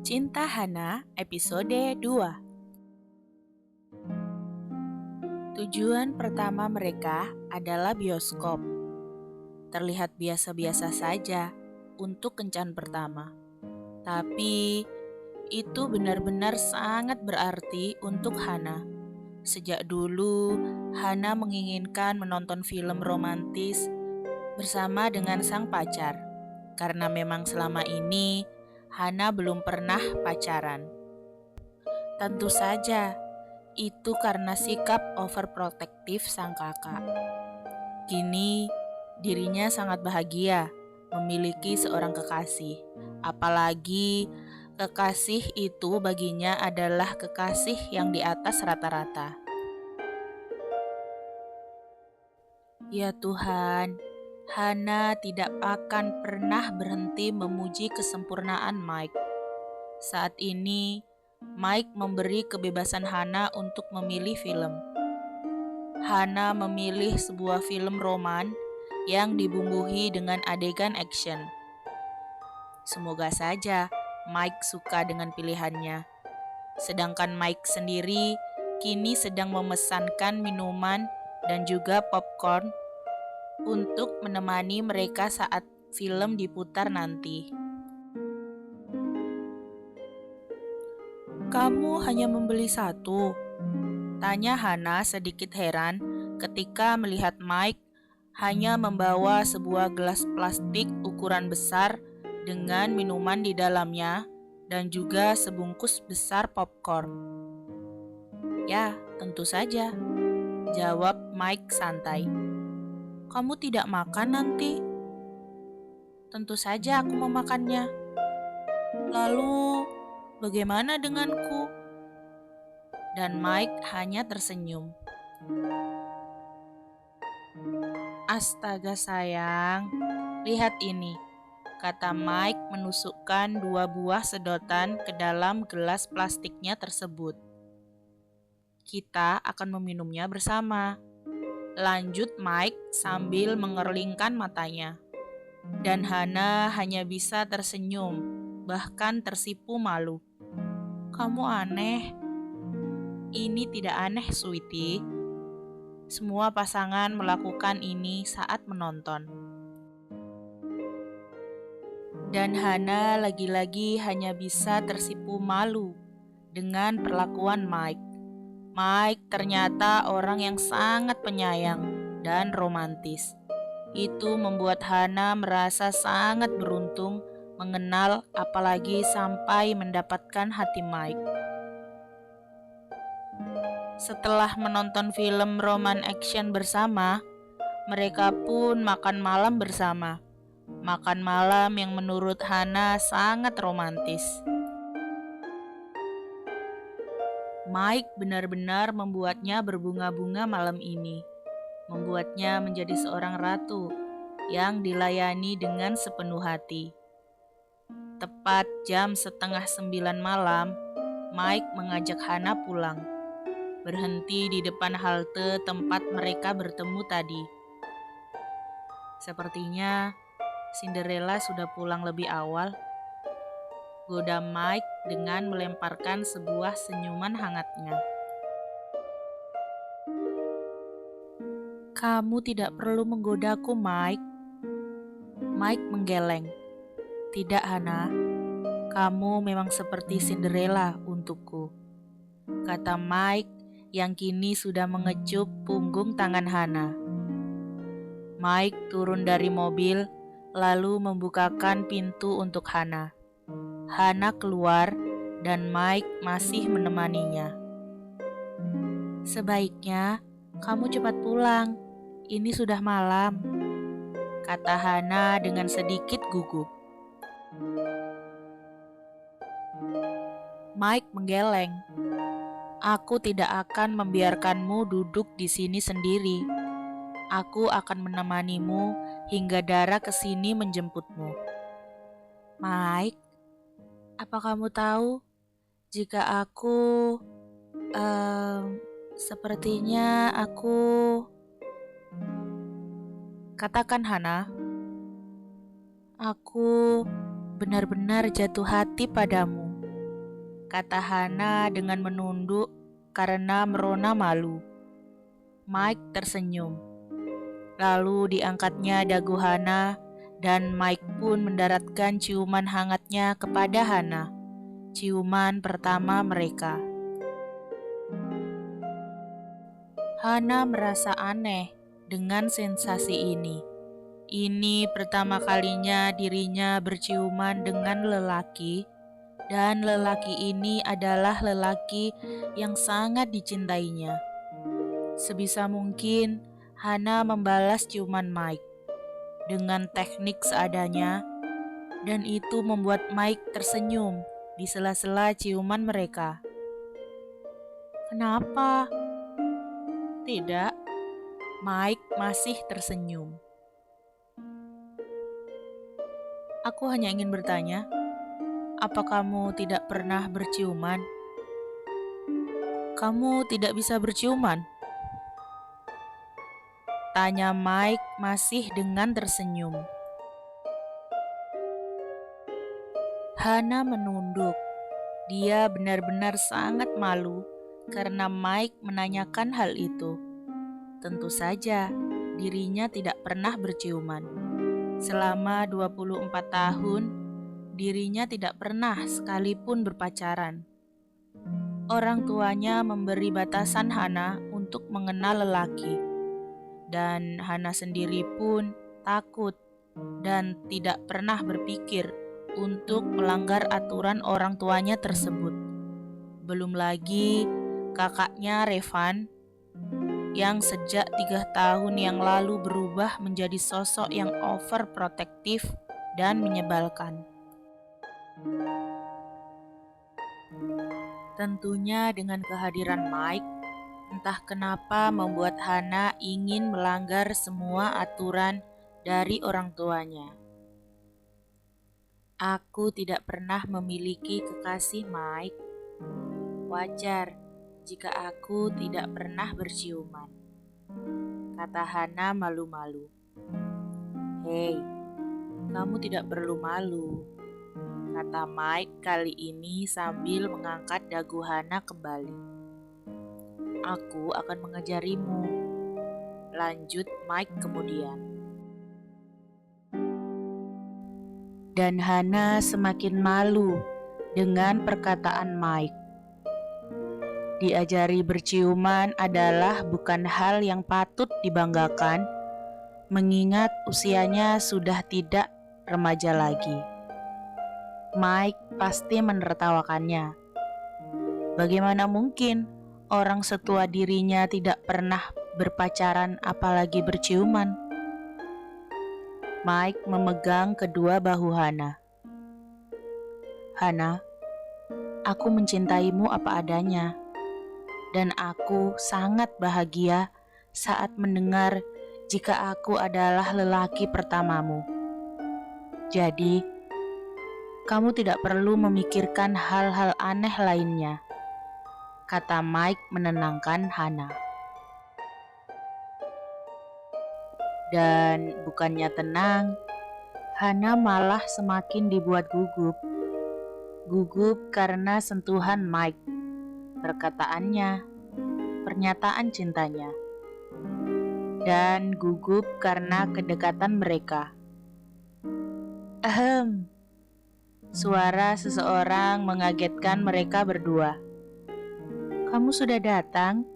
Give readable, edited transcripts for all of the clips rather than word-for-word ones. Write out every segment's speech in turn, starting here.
Cinta Hana episode 2. Tujuan pertama mereka adalah bioskop. Terlihat biasa-biasa saja untuk kencan pertama. Tapi itu benar-benar sangat berarti untuk Hana. Sejak dulu, Hana menginginkan menonton film romantis bersama dengan sang pacar. Karena memang selama ini Hana belum pernah pacaran. Tentu saja, itu karena sikap overprotektif sang kakak. Kini, dirinya sangat bahagia memiliki seorang kekasih. Apalagi, kekasih itu baginya adalah kekasih yang di atas rata-rata. Ya Tuhan, Hana tidak akan pernah berhenti memuji kesempurnaan Mike. Saat ini, Mike memberi kebebasan Hana untuk memilih film. Hana memilih sebuah film roman yang dibumbui dengan adegan action. Semoga saja Mike suka dengan pilihannya. Sedangkan Mike sendiri kini sedang memesankan minuman dan juga popcorn untuk menemani mereka saat film diputar nanti. Kamu hanya membeli satu? Tanya Hana sedikit heran ketika melihat Mike hanya membawa sebuah gelas plastik ukuran besar dengan minuman di dalamnya dan juga sebungkus besar popcorn. Ya, tentu saja, jawab Mike santai. Kamu tidak makan nanti? Tentu saja aku memakannya. Lalu, bagaimana denganku? Dan Mike hanya tersenyum. Astaga sayang, lihat ini, kata Mike menusukkan 2 buah sedotan ke dalam gelas plastiknya tersebut. Kita akan meminumnya bersama. Lanjut Mike sambil mengerlingkan matanya. Dan Hana hanya bisa tersenyum, bahkan tersipu malu. Kamu aneh. Ini tidak aneh, sweetie. Semua pasangan melakukan ini saat menonton. Dan Hana lagi-lagi hanya bisa tersipu malu dengan perlakuan Mike. Mike ternyata orang yang sangat penyayang dan romantis. Itu membuat Hana merasa sangat beruntung mengenal apalagi sampai mendapatkan hati Mike. Setelah menonton film roman action bersama, mereka pun makan malam bersama. Makan malam yang menurut Hana sangat romantis. Mike benar-benar membuatnya berbunga-bunga malam ini. Membuatnya menjadi seorang ratu yang dilayani dengan sepenuh hati. Tepat jam 8:30 malam, Mike mengajak Hana pulang. Berhenti di depan halte tempat mereka bertemu tadi. Sepertinya Cinderella sudah pulang lebih awal. Goda Mike dengan melemparkan sebuah senyuman hangatnya. Kamu tidak perlu menggodaku, Mike. Mike menggeleng. Tidak, Hana. Kamu memang seperti Cinderella untukku, kata Mike yang kini sudah mengecup punggung tangan Hana. Mike turun dari mobil lalu membukakan pintu untuk Hana. Hana keluar dan Mike masih menemaninya. Sebaiknya kamu cepat pulang, ini sudah malam, kata Hana dengan sedikit gugup. Mike menggeleng. Aku tidak akan membiarkanmu duduk di sini sendiri. Aku akan menemanimu hingga Dara ke sini menjemputmu. Mike, apa kamu tahu jika aku sepertinya aku katakan Hana. Aku benar-benar jatuh hati padamu. kata Hana dengan menunduk karena merona malu. Mike tersenyum. Lalu diangkatnya dagu Hana dan Mike pun mendaratkan ciuman hangatnya kepada Hana. Ciuman pertama mereka. Hana merasa aneh dengan sensasi ini. Ini pertama kalinya dirinya berciuman dengan lelaki, dan lelaki ini adalah lelaki yang sangat dicintainya. Sebisa mungkin, Hana membalas ciuman Mike dengan teknik seadanya, dan itu membuat Mike tersenyum di sela-sela ciuman mereka. Kenapa? Tidak, Mike masih tersenyum. Aku hanya ingin bertanya, apa kamu tidak pernah berciuman? Kamu tidak bisa berciuman? Tanya Mike masih dengan tersenyum. Hana menunduk. Dia benar-benar sangat malu karena Mike menanyakan hal itu. Tentu saja, dirinya tidak pernah berciuman. Selama 24 tahun, dirinya tidak pernah sekalipun berpacaran. Orang tuanya memberi batasan Hana untuk mengenal lelaki. Dan Hana sendiri pun takut dan tidak pernah berpikir untuk melanggar aturan orang tuanya tersebut. Belum lagi kakaknya Revan yang sejak 3 tahun yang lalu berubah menjadi sosok yang overprotektif dan menyebalkan. Tentunya dengan kehadiran Mike, entah kenapa membuat Hana ingin melanggar semua aturan dari orang tuanya. Aku tidak pernah memiliki kekasih, Mike. Wajar jika aku tidak pernah berciuman, kata Hana malu-malu. Hei, kamu tidak perlu malu, kata Mike kali ini sambil mengangkat dagu Hana kembali. Aku akan mengajarimu, lanjut Mike kemudian. Dan Hana semakin malu dengan perkataan Mike. Diajari berciuman adalah bukan hal yang patut dibanggakan, mengingat usianya sudah tidak remaja lagi. Mike pasti menertawakannya. Bagaimana mungkin orang setua dirinya tidak pernah berpacaran apalagi berciuman? Mike memegang kedua bahu Hana. Hana, aku mencintaimu apa adanya. Dan aku sangat bahagia saat mendengar jika aku adalah lelaki pertamamu. Jadi, kamu tidak perlu memikirkan hal-hal aneh lainnya, kata Mike menenangkan Hana. Dan bukannya tenang, Hana malah semakin dibuat gugup. Gugup karena sentuhan Mike, perkataannya, pernyataan cintanya, dan gugup karena kedekatan mereka. Ahem, suara seseorang mengagetkan mereka berdua. Kamu sudah datang?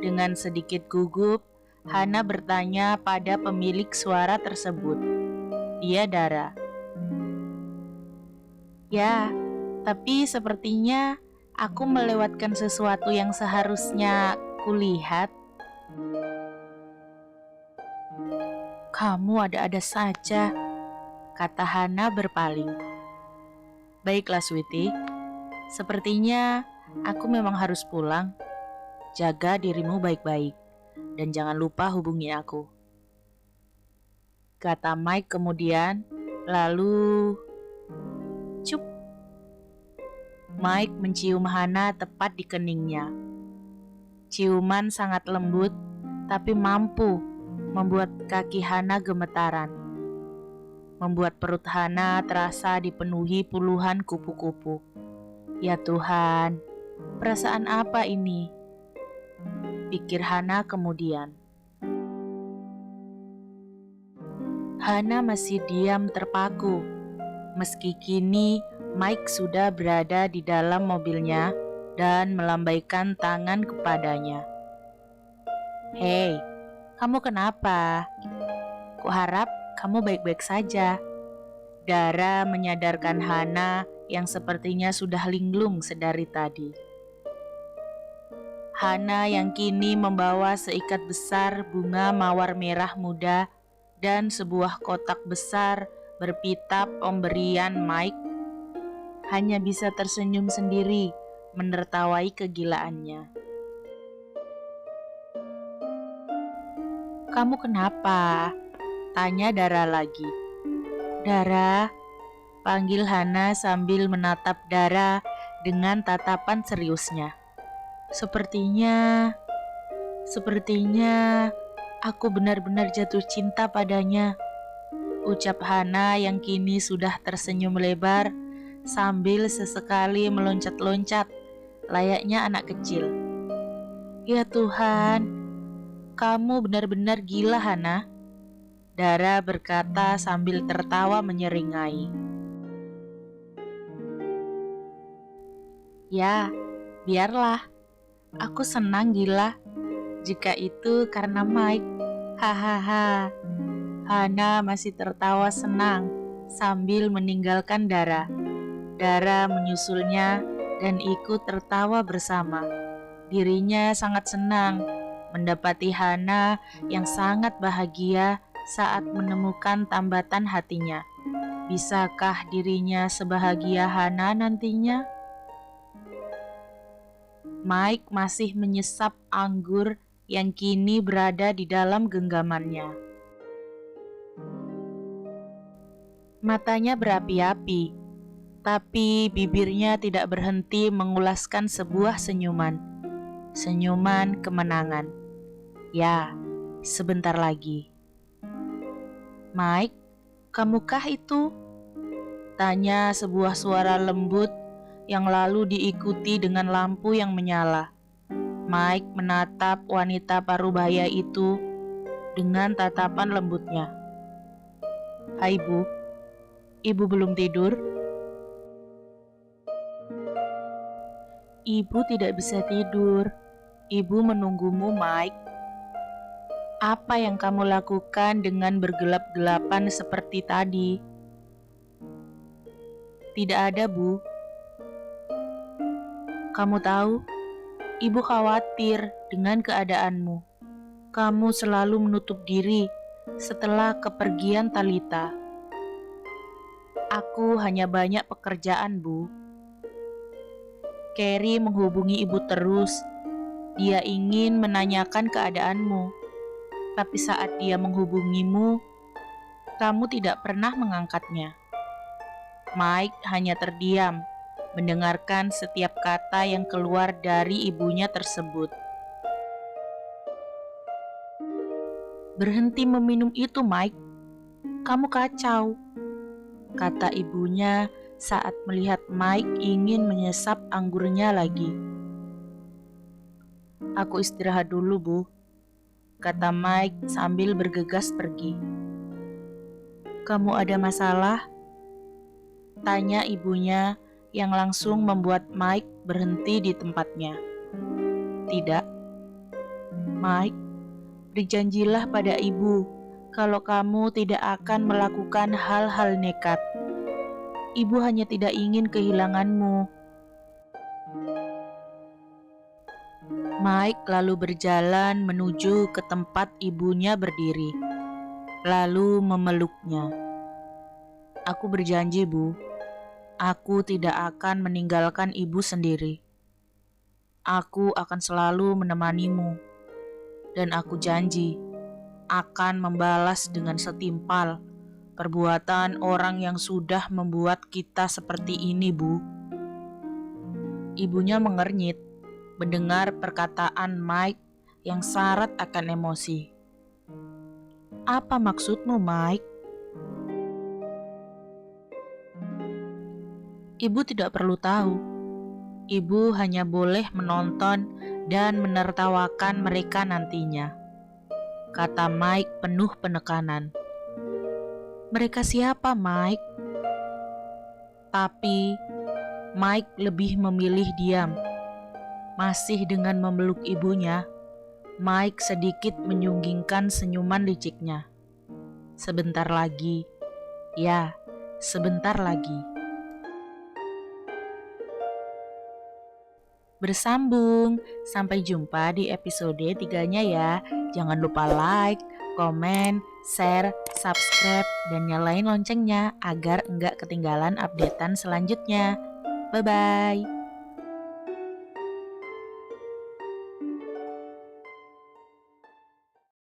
Dengan sedikit gugup, Hana bertanya pada pemilik suara tersebut. Dia Dara. Ya, tapi sepertinya aku melewatkan sesuatu yang seharusnya kulihat. Kamu ada-ada saja, kata Hana berpaling. Baiklah, Sweetie. Sepertinya aku memang harus pulang. Jaga dirimu baik-baik, dan jangan lupa hubungi aku, kata Mike kemudian, lalu cup. Mike mencium Hana tepat di keningnya. Ciuman sangat lembut, tapi mampu membuat kaki Hana gemetaran, membuat perut Hana terasa dipenuhi puluhan kupu-kupu Ya Tuhan, perasaan apa ini? Pikir Hana kemudian. Hana masih diam terpaku, meski kini Mike sudah berada di dalam mobilnya dan melambaikan tangan kepadanya. Hei, kamu kenapa? Kuharap kamu baik-baik saja. Dara menyadarkan Hana yang sepertinya sudah linglung sedari tadi. Hana yang kini membawa seikat besar bunga mawar merah muda dan sebuah kotak besar berpita pemberian Mike hanya bisa tersenyum sendiri menertawai kegilaannya. Kamu kenapa? Tanya Dara lagi. Dara, panggil Hana sambil menatap Dara dengan tatapan seriusnya. Sepertinya aku benar-benar jatuh cinta padanya, ucap Hana yang kini sudah tersenyum lebar sambil sesekali meloncat-loncat layaknya anak kecil. Ya Tuhan, kamu benar-benar gila Hana, Dara berkata sambil tertawa menyeringai. Ya, biarlah. Aku senang gila. Jika itu karena Mike. Hahaha. Hana masih tertawa senang sambil meninggalkan Dara. Dara menyusulnya dan ikut tertawa bersama. Dirinya sangat senang mendapati Hana yang sangat bahagia saat menemukan tambatan hatinya. Bisakah dirinya sebahagia Hana nantinya? Mike masih menyesap anggur yang kini berada di dalam genggamannya. Matanya berapi-api, tapi bibirnya tidak berhenti mengulaskan sebuah senyuman. Senyuman kemenangan. Ya, sebentar lagi. Mike, kamukah itu? Tanya sebuah suara lembut yang lalu diikuti dengan lampu yang menyala. Mike menatap wanita parubaya itu dengan tatapan lembutnya. Hai Bu, Ibu belum tidur? Ibu tidak bisa tidur. Ibu menunggumu, Mike. Apa yang kamu lakukan dengan bergelap-gelapan seperti tadi? Tidak ada, Bu. Kamu tahu, Ibu khawatir dengan keadaanmu. Kamu selalu menutup diri setelah kepergian Talita. Aku hanya banyak pekerjaan, Bu. Carrie menghubungi Ibu terus. Dia ingin menanyakan keadaanmu. Tapi saat dia menghubungimu, kamu tidak pernah mengangkatnya. Mike hanya terdiam mendengarkan setiap kata yang keluar dari ibunya tersebut. Berhenti meminum itu, Mike. Kamu kacau, kata ibunya saat melihat Mike ingin menyesap anggurnya lagi. Aku istirahat dulu, Bu, kata Mike sambil bergegas pergi. Kamu ada masalah? Tanya ibunya yang langsung membuat Mike berhenti di tempatnya. Tidak. Mike, berjanjilah pada ibu kalau kamu tidak akan melakukan hal-hal nekat. Ibu hanya tidak ingin kehilanganmu. Mike lalu berjalan menuju ke tempat ibunya berdiri, lalu memeluknya. Aku berjanji, Bu. Aku tidak akan meninggalkan ibu sendiri. Aku akan selalu menemanimu. Dan aku janji akan membalas dengan setimpal perbuatan orang yang sudah membuat kita seperti ini, Bu. Ibunya mengernyit mendengar perkataan Mike yang syarat akan emosi. Apa maksudmu, Mike? Ibu tidak perlu tahu. Ibu hanya boleh menonton dan menertawakan mereka nantinya, kata Mike penuh penekanan. Mereka siapa, Mike? Tapi Mike lebih memilih diam. Masih dengan memeluk ibunya, Mike sedikit menyunggingkan senyuman liciknya. Sebentar lagi, ya, sebentar lagi. Bersambung, sampai jumpa di episode 3-nya ya. Jangan lupa like, komen, share, subscribe, dan nyalain loncengnya agar enggak ketinggalan updatean selanjutnya. Bye-bye.